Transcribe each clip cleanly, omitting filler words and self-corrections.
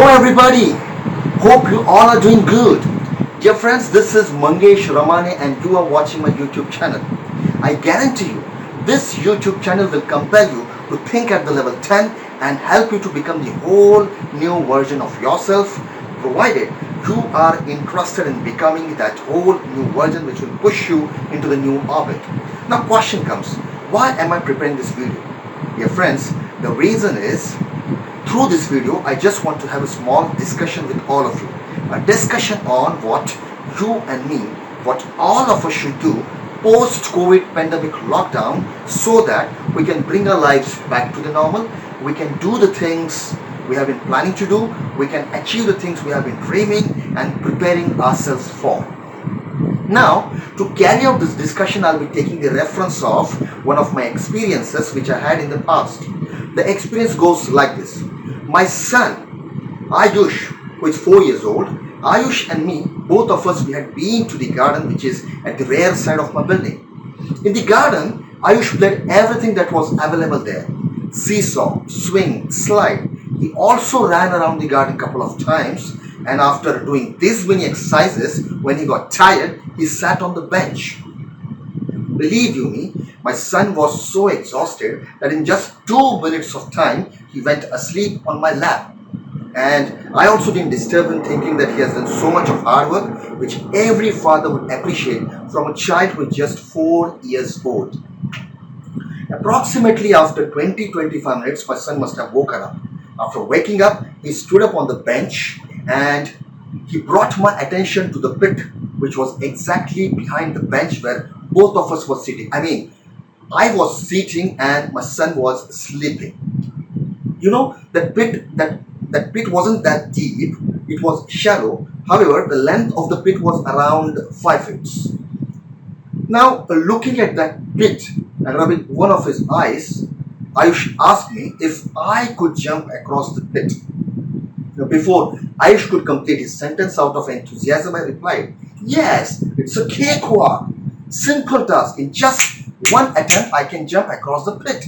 everybody, hope you all are doing good. Dear friends, this is Mangesh, Ramane and you are watching my YouTube channel. I guarantee you, this YouTube channel will compel you to think at the level 10 and help you to become the whole new version of yourself, provided you are interested in becoming that whole new version which will push you into the new orbit. Now question comes, why am I preparing this video? Dear friends, the reason is, through this video, I just want to have a small discussion with all of you. A discussion on what you and me, what all of us should do post-COVID pandemic lockdown so that we can bring our lives back to the normal. We can do the things we have been planning to do. We can achieve the things we have been dreaming and preparing ourselves for. Now, to carry out this discussion, I'll be taking the reference of one of my experiences which I had in the past. The experience goes like this. My son, Ayush, who is 4 years old, Ayush and me, both of us, we had been to the garden which is at the rear side of my building. In the garden, Ayush played everything that was available there. Seesaw, swing, slide. He also ran around the garden a couple of times, and after doing these many exercises, when he got tired, he sat on the bench. Believe you me, my son was so exhausted that in just 2 minutes of time, he went asleep on my lap. And I also didn't disturb him, thinking that he has done so much of hard work, which every father would appreciate from a child who is just 4 years old. Approximately after 20-25 minutes, my son must have woken up. After waking up, he stood up on the bench and he brought my attention to the pit, which was exactly behind the bench where both of us were sitting. I was sitting and my son was sleeping. You know, that pit wasn't that deep. It was shallow. However, the length of the pit was around 5 feet. Now, looking at that pit and rubbing one of his eyes, Ayush asked me if I could jump across the pit. Now, before Ayush could complete his sentence, out of enthusiasm, I replied, "Yes, it's a cakewalk. Simple task. In just one attempt, I can jump across the pit."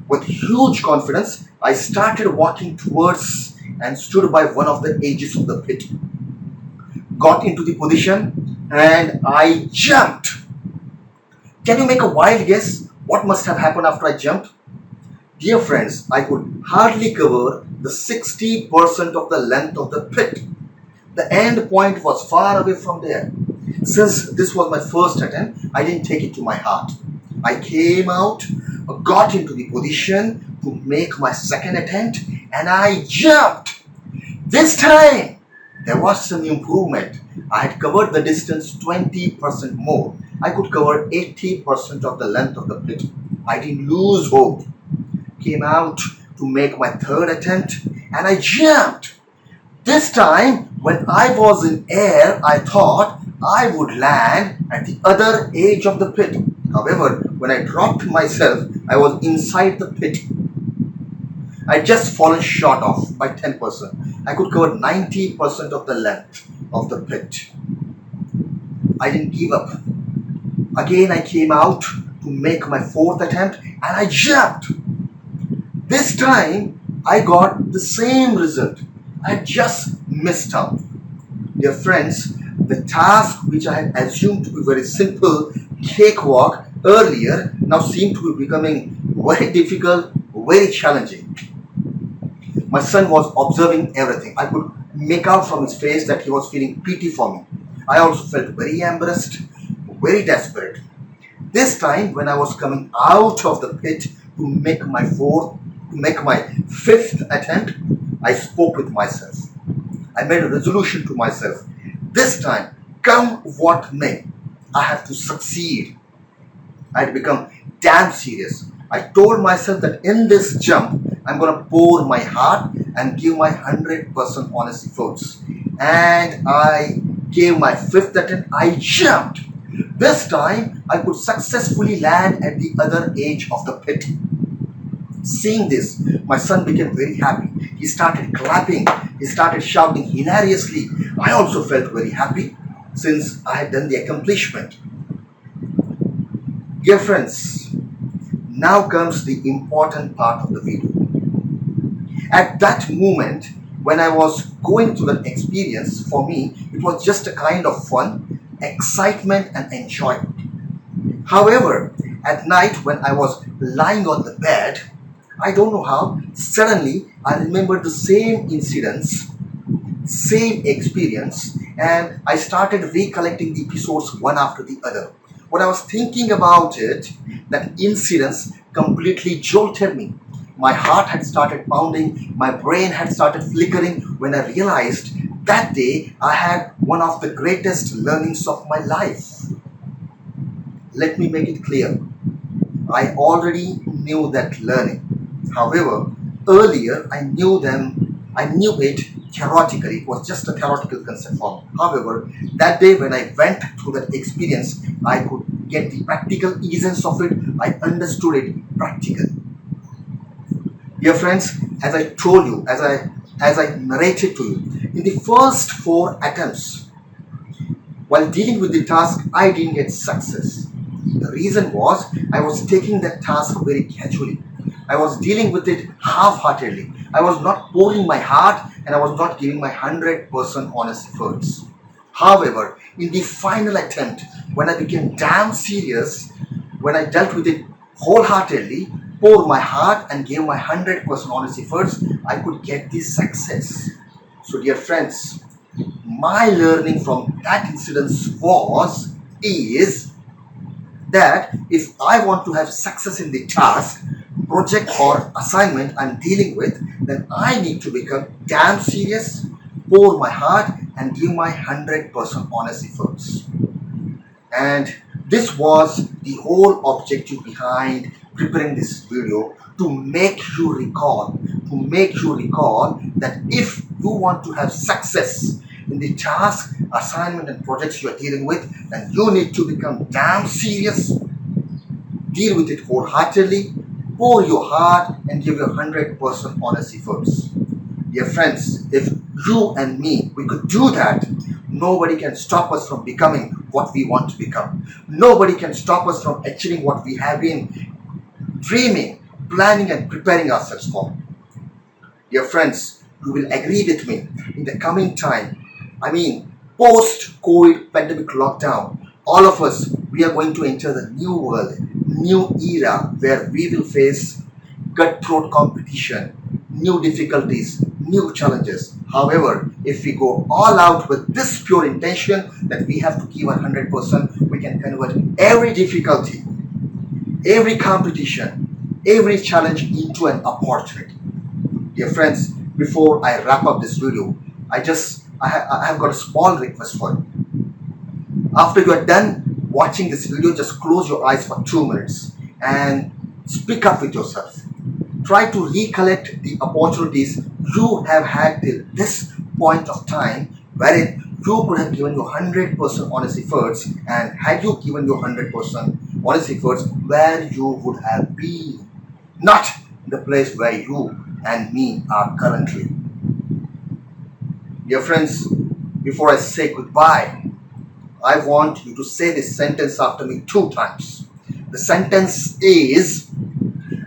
With huge confidence, I started walking towards and stood by one of the edges of the pit. Got into the position and I jumped. Can you make a wild guess what must have happened after I jumped? Dear friends, I could hardly cover the 60% of the length of the pit. The end point was far away from there. Since this was my first attempt, I didn't take it to my heart. I came out, got into the position to make my second attempt, and I jumped. This time, there was some improvement. I had covered the distance 20% more. I could cover 80% of the length of the pit. I didn't lose hope. Came out to make my third attempt, and I jumped. This time, when I was in air, I thought I would land at the other edge of the pit. However, when I dropped myself, I was inside the pit. I had just fallen short of by 10%. I could cover 90% of the length of the pit. I didn't give up. Again, I came out to make my fourth attempt and I jumped. This time, I got the same result. I had just missed out. Dear friends, the task which I had assumed to be very simple, cakewalk, earlier, now seemed to be becoming very difficult, very challenging. My son was observing everything. I could make out from his face that he was feeling pity for me. I also felt very embarrassed, very desperate. This time, when I was coming out of the pit to make my fifth attempt, I spoke with myself. I made a resolution to myself. This time, come what may, I have to succeed. I had become damn serious. I told myself that in this jump, I'm going to pour my heart and give my 100% honest efforts. And I gave my fifth attempt. I jumped. This time, I could successfully land at the other edge of the pit. Seeing this, my son became very happy. He started clapping. He started shouting hilariously. I also felt very happy since I had done the accomplishment. Dear friends, now comes the important part of the video. At that moment, when I was going through that experience, for me, it was just a kind of fun, excitement, and enjoyment. However, at night when I was lying on the bed, I don't know how, suddenly I remembered the same incidents, same experience, and I started recollecting the episodes one after the other. When I was thinking about it, that incidents completely jolted me. My heart had started pounding, my brain had started flickering when I realized that day I had one of the greatest learnings of my life. Let me make it clear. I already knew that learning. However, earlier I knew it theoretically. It was just a theoretical concept for me. However, that day when I went through that experience, I could get the practical essence of it. I understood it practically. Dear friends, as I told you, as I narrated to you, in the first four attempts, while dealing with the task, I didn't get success. The reason was I was taking that task very casually. I was dealing with it half heartedly. I was not pouring my heart and I was not giving my 100% honest efforts. However, in the final attempt, when I became damn serious, when I dealt with it wholeheartedly, poured my heart and gave my 100% honest efforts, I could get this success. So, dear friends, my learning from that incident is that if I want to have success in the task, project, or assignment I'm dealing with, then I need to become damn serious, pour my heart, and give my 100% honest efforts. And this was the whole objective behind preparing this video, to make you recall that if you want to have success in the task, assignment, and projects you are dealing with, then you need to become damn serious, deal with it wholeheartedly, pour your heart, and give your 100% honest efforts. Dear friends, if you and me, we could do that, nobody can stop us from becoming what we want to become. Nobody can stop us from achieving what we have been dreaming, planning, and preparing ourselves for. Dear friends, you will agree with me, in the coming time, post-COVID pandemic lockdown, all of us, we are going to enter the new world, new era where we will face cutthroat competition, new difficulties, new challenges. However, if we go all out with this pure intention that we have to give 100%, we can convert every difficulty, every competition, every challenge into an opportunity. Dear friends, before I wrap up this video, I have got a small request for you. After you are done watching this video, just close your eyes for 2 minutes and speak up with yourself. Try to recollect the opportunities you have had till this point of time wherein you could have given your 100% honest efforts, and had you given your 100% honest efforts, where you would have been, not the place where you and me are currently. Dear friends, before I say goodbye, I want you to say this sentence after me 2 times. The sentence is,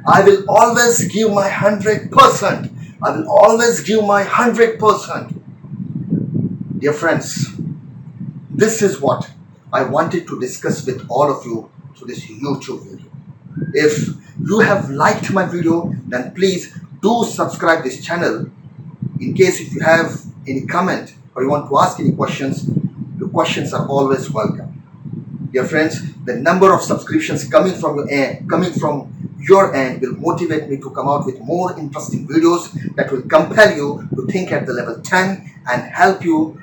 I will always give my 100%. I will always give my 100%. Dear friends, this is what I wanted to discuss with all of you through this YouTube video. If you have liked my video, then please do subscribe this channel. In case if you have any comment or you want to ask any questions, your questions are always welcome. Dear friends, the number of subscriptions coming from your end will motivate me to come out with more interesting videos that will compel you to think at the level 10 and help you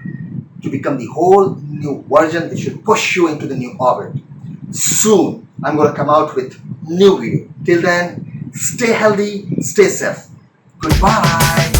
to become the whole new version which will push you into the new orbit. Soon, I'm going to come out with new video. Till then, stay healthy, stay safe. Goodbye.